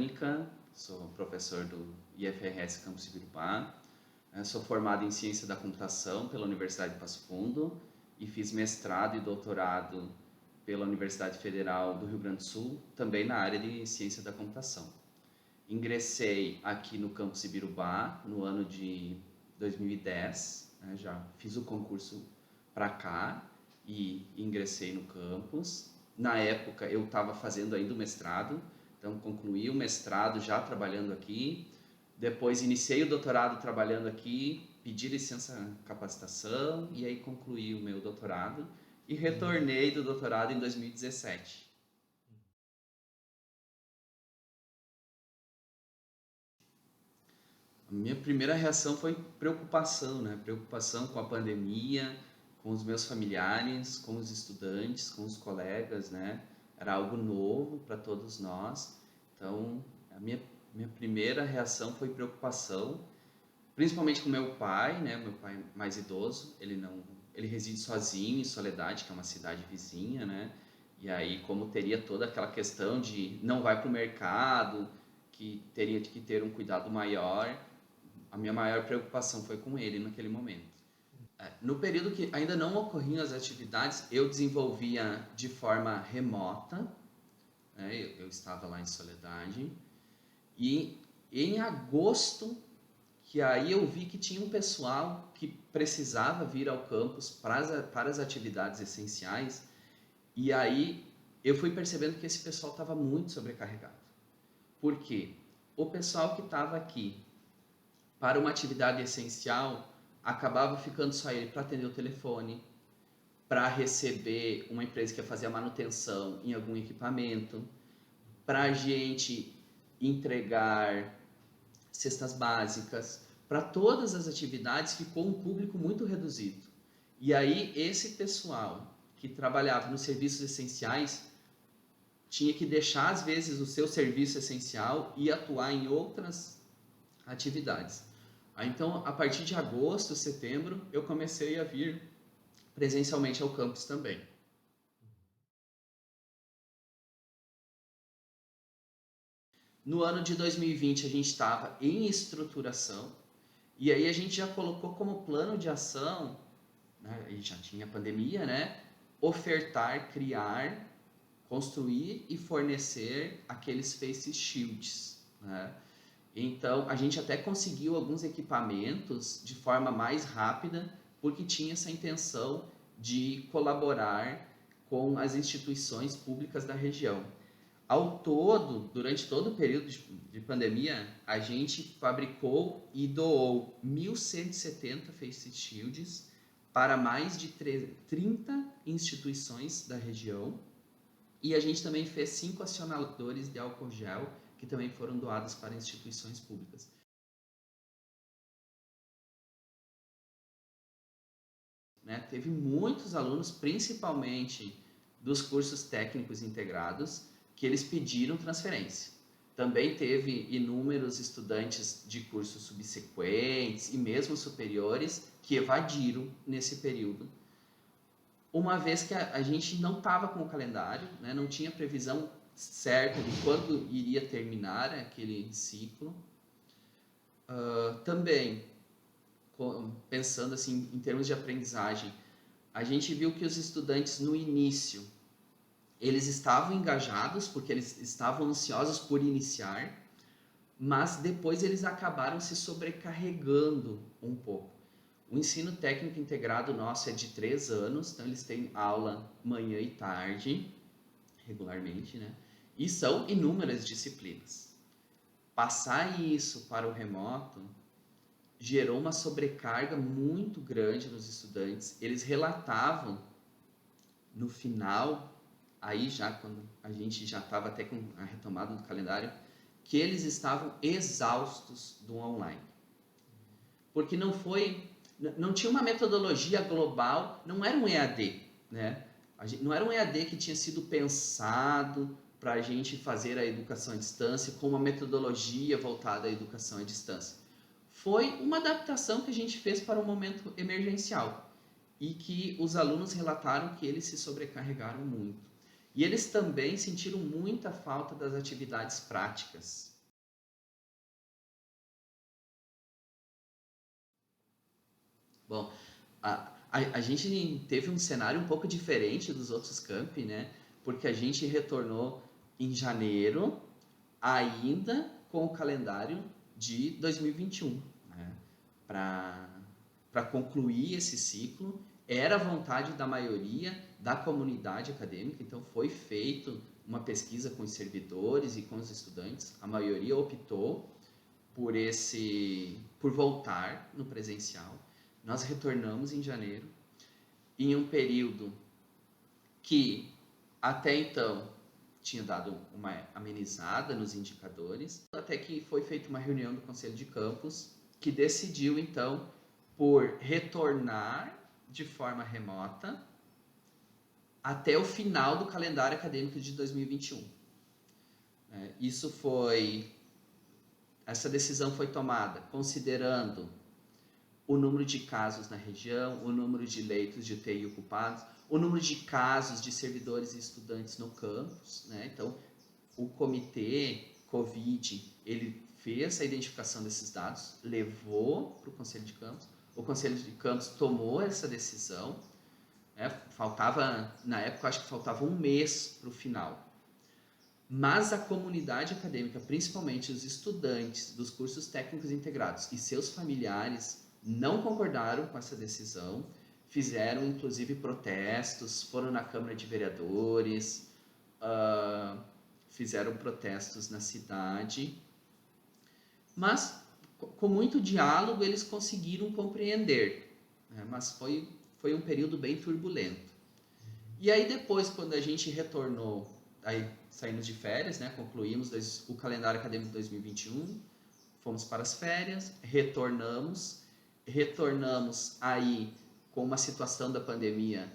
Mecânica, sou professor do IFRS Campus Ibirubá, sou formado em Ciência da Computação pela Universidade de Passo Fundo e fiz mestrado e doutorado pela Universidade Federal do Rio Grande do Sul, também na área de Ciência da Computação. Ingressei aqui no Campus Ibirubá no ano de 2010, já fiz o concurso para cá e ingressei no campus. Na época eu estava fazendo ainda o mestrado, então concluí o mestrado já trabalhando aqui, depois iniciei o doutorado trabalhando aqui, pedi licença capacitação e aí concluí o meu doutorado e retornei do doutorado em 2017. A minha primeira reação foi preocupação, né? Preocupação com a pandemia, com os meus familiares, com os estudantes, com os colegas, né? Era algo novo para todos nós. Então, a minha primeira reação foi preocupação, principalmente com meu pai, né? Meu pai mais idoso, ele reside sozinho em Soledade, que é uma cidade vizinha, né? E aí, como teria toda aquela questão de não vai para o mercado, que teria que ter um cuidado maior, a minha maior preocupação foi com ele naquele momento. No período que ainda não ocorriam as atividades, eu desenvolvia de forma remota, né? Eu estava lá em Soledade, e em agosto, que aí eu vi que tinha um pessoal que precisava vir ao campus para as atividades essenciais, e aí eu fui percebendo que esse pessoal estava muito sobrecarregado. Por quê? O pessoal que estava aqui para uma atividade essencial, acabava ficando só ele para atender o telefone, para receber uma empresa que ia fazer a manutenção em algum equipamento, para a gente entregar cestas básicas. Para todas as atividades ficou um público muito reduzido. E aí esse pessoal que trabalhava nos serviços essenciais tinha que deixar às vezes o seu serviço essencial e atuar em outras atividades. Então, a partir de agosto, setembro, eu comecei a vir presencialmente ao campus também. No ano de 2020, a gente estava em estruturação, e aí a gente já colocou como plano de ação, né, a gente já tinha pandemia, né? Ofertar, criar, construir e fornecer aqueles face shields, né? Então, a gente até conseguiu alguns equipamentos de forma mais rápida, porque tinha essa intenção de colaborar com as instituições públicas da região. Ao todo, durante todo o período de pandemia, a gente fabricou e doou 1.170 face shields para mais de 30 instituições da região. E a gente também fez 5 acionadores de álcool gel que também foram doados para instituições públicas. Né? Teve muitos alunos, principalmente dos cursos técnicos integrados, que eles pediram transferência. Também teve inúmeros estudantes de cursos subsequentes e mesmo superiores que evadiram nesse período, uma vez que a gente não estava com o calendário, né? Não tinha previsão certa de quando iria terminar aquele ciclo. Também, pensando assim em termos de aprendizagem, a gente viu que os estudantes no início, eles estavam engajados porque eles estavam ansiosos por iniciar, mas depois eles acabaram se sobrecarregando um pouco. O ensino técnico integrado nosso é de 3 anos, então eles têm aula manhã e tarde, regularmente, né? E são inúmeras disciplinas. Passar isso para o remoto gerou uma sobrecarga muito grande nos estudantes. Eles relatavam no final, aí já quando a gente já estava até com a retomada do calendário, que eles estavam exaustos do online. Porque não tinha uma metodologia global, não era um EAD, né? Não era um EAD que tinha sido pensado para a gente fazer a educação à distância com uma metodologia voltada à educação à distância. Foi uma adaptação que a gente fez para um momento emergencial e que os alunos relataram que eles se sobrecarregaram muito. E eles também sentiram muita falta das atividades práticas. Bom, a gente teve um cenário um pouco diferente dos outros campi, né? Porque a gente retornou em janeiro, ainda com o calendário de 2021, né? Para concluir esse ciclo, era a vontade da maioria da comunidade acadêmica, então foi feito uma pesquisa com os servidores e com os estudantes, a maioria optou por voltar no presencial. Nós retornamos em janeiro, em um período que até então tinha dado uma amenizada nos indicadores, até que foi feita uma reunião do Conselho de Campus que decidiu então por retornar de forma remota até o final do calendário acadêmico de 2021. Essa decisão foi tomada considerando o número de casos na região, o número de leitos de UTI ocupados, o número de casos de servidores e estudantes no campus, né? Então, o comitê COVID, ele fez a identificação desses dados, levou para o Conselho de Campus, o Conselho de Campus tomou essa decisão, né? Faltava, na época, acho que faltava um mês para o final. Mas a comunidade acadêmica, principalmente os estudantes dos cursos técnicos integrados e seus familiares, não concordaram com essa decisão, fizeram inclusive protestos, foram na Câmara de Vereadores, fizeram protestos na cidade, mas com muito diálogo eles conseguiram compreender, né? Mas foi um período bem turbulento. E aí depois, quando a gente retornou, aí saímos de férias, né? Concluímos o calendário acadêmico de 2021, fomos para as férias, retornamos aí com uma situação da pandemia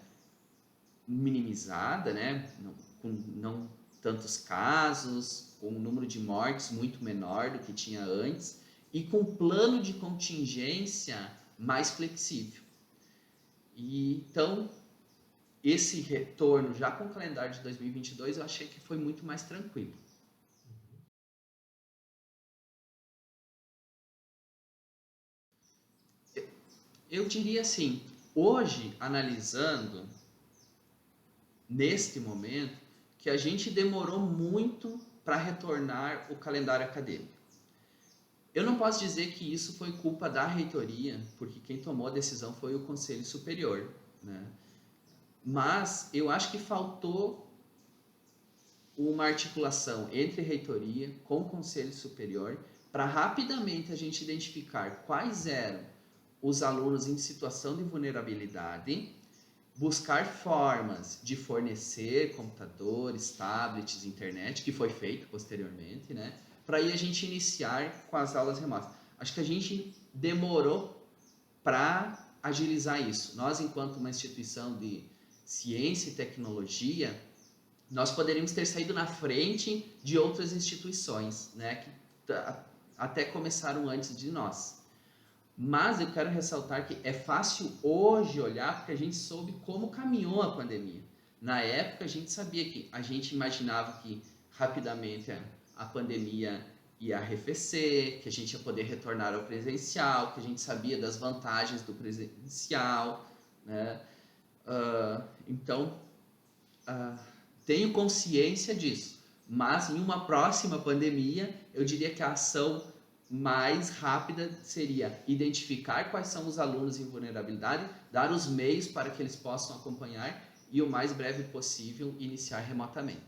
minimizada, né? Com não tantos casos, com um número de mortes muito menor do que tinha antes e com um plano de contingência mais flexível. E então, esse retorno já com o calendário de 2022 eu achei que foi muito mais tranquilo. Eu diria assim, hoje, analisando, neste momento, que a gente demorou muito para retornar o calendário acadêmico. Eu não posso dizer que isso foi culpa da reitoria, porque quem tomou a decisão foi o Conselho Superior, né? Mas eu acho que faltou uma articulação entre reitoria com o Conselho Superior para rapidamente a gente identificar quais eram os alunos em situação de vulnerabilidade, buscar formas de fornecer computadores, tablets, internet, que foi feito posteriormente, né? Para aí a gente iniciar com as aulas remotas. Acho que a gente demorou para agilizar isso. Nós, enquanto uma instituição de ciência e tecnologia, nós poderíamos ter saído na frente de outras instituições, né? Que até começaram antes de nós. Mas eu quero ressaltar que é fácil hoje olhar porque a gente soube como caminhou a pandemia. Na época a gente sabia que a gente imaginava que rapidamente a pandemia ia arrefecer, que a gente ia poder retornar ao presencial, que a gente sabia das vantagens do presencial, né? Então, tenho consciência disso, mas em uma próxima pandemia, eu diria que a ação mais rápida seria identificar quais são os alunos em vulnerabilidade, dar os meios para que eles possam acompanhar e o mais breve possível iniciar remotamente.